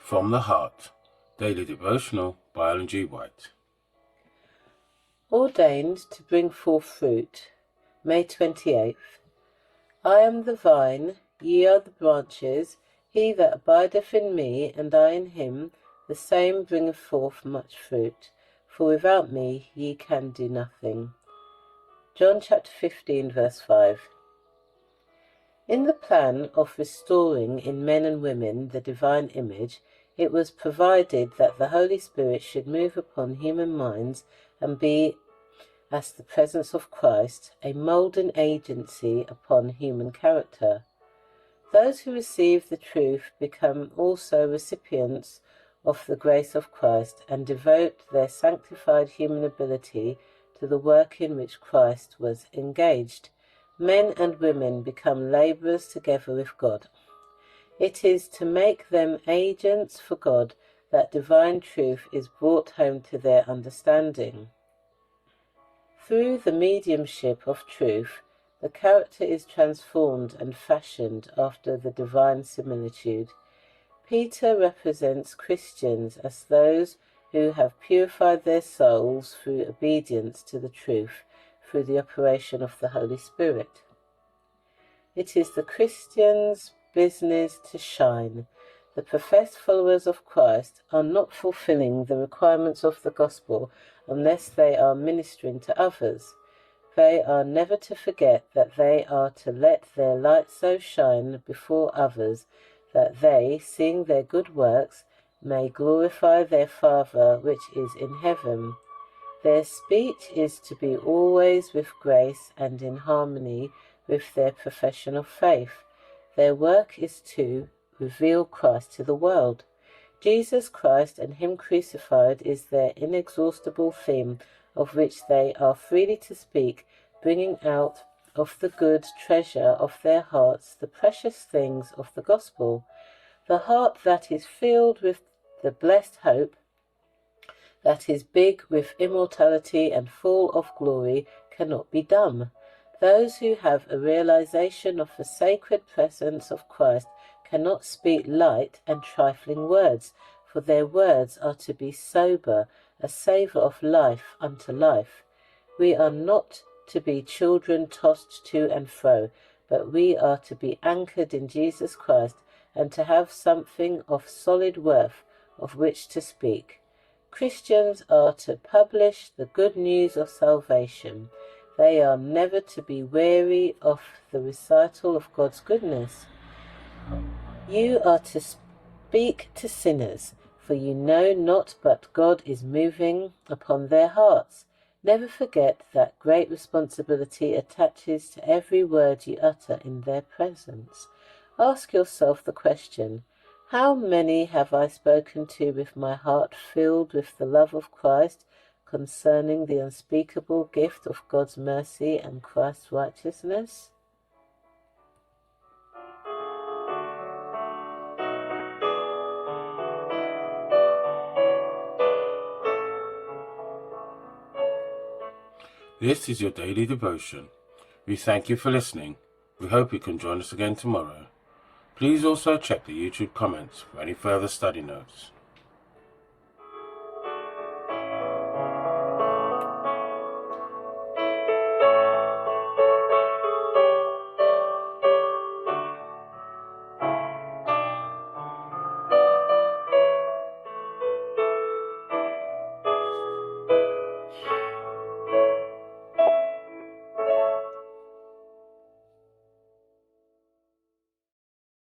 From the Heart, Daily Devotional by Ellen G. White. Ordained to bring forth fruit, May 28th. I am the vine, ye are the branches. He that abideth in me, and I in him, the same bringeth forth much fruit. For without me ye can do nothing. John chapter 15, verse 5. In the plan of restoring in men and women the divine image, it was provided that the Holy Spirit should move upon human minds and be, as the presence of Christ, a moulding agency upon human character. Those who receive the truth become also recipients of the grace of Christ and devote their sanctified human ability to the work in which Christ was engaged. Men and women become labourers together with God. It is to make them agents for God that divine truth is brought home to their understanding. Through the mediumship of truth, the character is transformed and fashioned after the divine similitude. Peter represents Christians as those who have purified their souls through obedience to the truth, through the operation of the Holy Spirit. It is the Christian's business to shine. The professed followers of Christ are not fulfilling the requirements of the gospel unless they are ministering to others. They are never to forget that they are to let their light so shine before others that they, seeing their good works, may glorify their Father which is in heaven. Their speech is to be always with grace and in harmony with their profession of faith. Their work is to reveal Christ to the world. Jesus Christ and Him crucified is their inexhaustible theme, of which they are freely to speak, bringing out of the good treasure of their hearts the precious things of the gospel. The heart that is filled with the blessed hope, that is big with immortality and full of glory, cannot be dumb. Those who have a realization of the sacred presence of Christ cannot speak light and trifling words, for their words are to be sober, a savour of life unto life. We are not to be children tossed to and fro, but we are to be anchored in Jesus Christ and to have something of solid worth of which to speak. Christians are to publish the good news of salvation. They are never to be weary of the recital of God's goodness. You are to speak to sinners, for you know not but God is moving upon their hearts. Never forget that great responsibility attaches to every word you utter in their presence. Ask yourself the question, how many have I spoken to with my heart filled with the love of Christ, concerning the unspeakable gift of God's mercy and Christ's righteousness? This is your daily devotion. We thank you for listening. We hope you can join us again tomorrow. Please also check the YouTube comments for any further study notes.